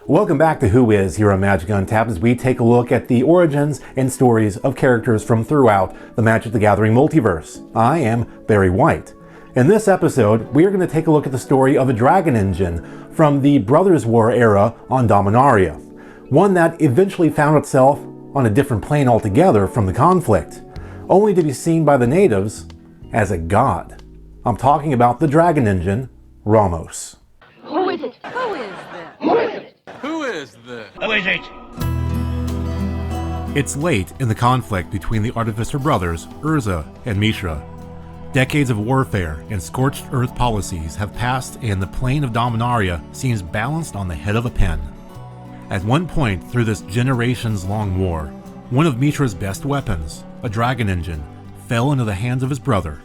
Welcome back to Who Is here on Magic Untapped as we take a look at the origins and stories of characters from throughout the Magic the Gathering multiverse. I am Barry White. In this episode, we are going to take a look at the story of a dragon engine from the Brothers War era on Dominaria, one that eventually found itself on a different plane altogether from the conflict, only to be seen by the natives as a god. I'm talking about the dragon engine, Ramos. Who is it? Who is this? Who is it? Who is this? Who is it? It's late in the conflict between the Artificer brothers, Urza and Mishra. Decades of warfare and scorched earth policies have passed, and the plane of Dominaria seems balanced on the head of a pen. At one point through this generations-long war, one of Mishra's best weapons, a dragon engine, fell into the hands of his brother.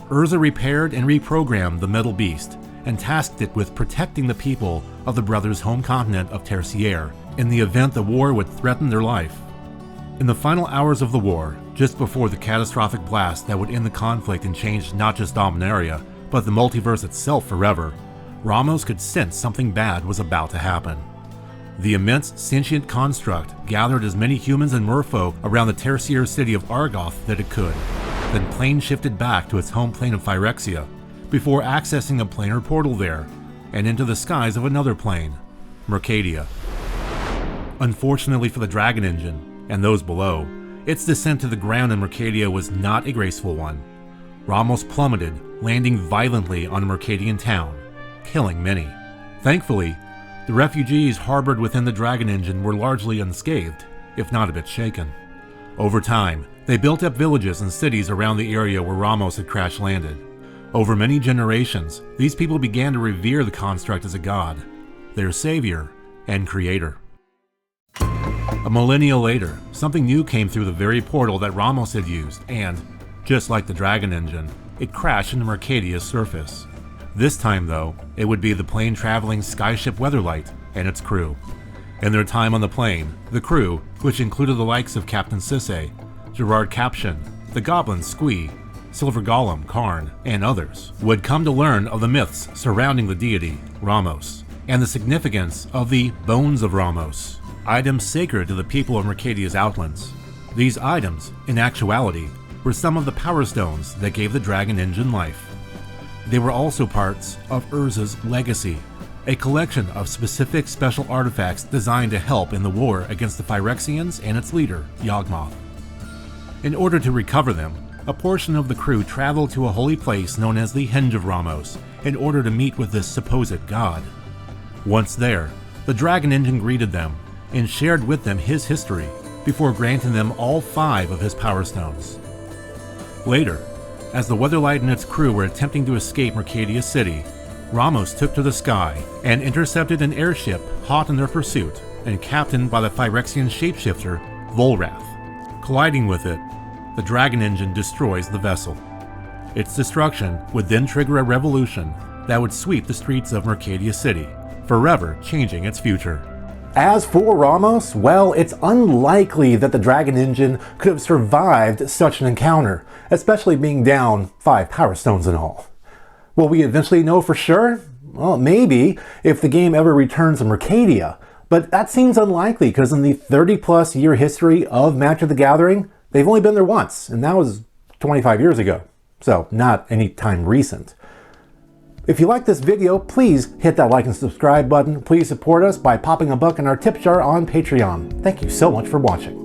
Urza repaired and reprogrammed the metal beast and tasked it with protecting the people of the brothers' home continent of Tertiaire in the event the war would threaten their life. In the final hours of the war, just before the catastrophic blast that would end the conflict and change not just Dominaria, but the multiverse itself forever, Ramos could sense something bad was about to happen. The immense sentient construct gathered as many humans and merfolk around the Tertiaire city of Argoth that it could, then plane shifted back to its home plane of Phyrexia, before accessing a planar portal there, and into the skies of another plane, Mercadia. Unfortunately for the dragon engine, and those below, its descent to the ground in Mercadia was not a graceful one. Ramos plummeted, landing violently on a Mercadian town, killing many. Thankfully, the refugees harbored within the dragon engine were largely unscathed, if not a bit shaken. Over time, they built up villages and cities around the area where Ramos had crash-landed. Over many generations, these people began to revere the construct as a god, their savior and creator. A millennia later, something new came through the very portal that Ramos had used, and, just like the dragon engine, it crashed into Mercadia's surface. This time, though, it would be the plane-traveling skyship Weatherlight and its crew. In their time on the plane, the crew, which included the likes of Captain Sisse, Gerard Caption, the Goblin Squee, Silver Golem, Karn, and others, would come to learn of the myths surrounding the deity, Ramos, and the significance of the Bones of Ramos, items sacred to the people of Mercadia's outlands. These items, in actuality, were some of the power stones that gave the dragon engine life. They were also parts of Urza's legacy, a collection of specific special artifacts designed to help in the war against the Phyrexians and its leader, Yawgmoth. In order to recover them, a portion of the crew traveled to a holy place known as the Henge of Ramos in order to meet with this supposed god. Once there, the dragon engine greeted them and shared with them his history before granting them all 5 of his power stones. Later, as the Weatherlight and its crew were attempting to escape Mercadia City, Ramos took to the sky and intercepted an airship hot in their pursuit and captained by the Phyrexian shapeshifter, Volrath. Colliding with it, the dragon engine destroys the vessel. Its destruction would then trigger a revolution that would sweep the streets of Mercadia City, forever changing its future. As for Ramos, well, it's unlikely that the dragon engine could have survived such an encounter, especially being down 5 power stones and all. Will we eventually know for sure? Well, maybe, if the game ever returns to Mercadia, but that seems unlikely because in the 30-plus year history of Magic the Gathering, they've only been there once, and that was 25 years ago, so not any time recent. If you like this video, please hit that like and subscribe button. Please support us by popping a buck in our tip jar on Patreon. Thank you so much for watching.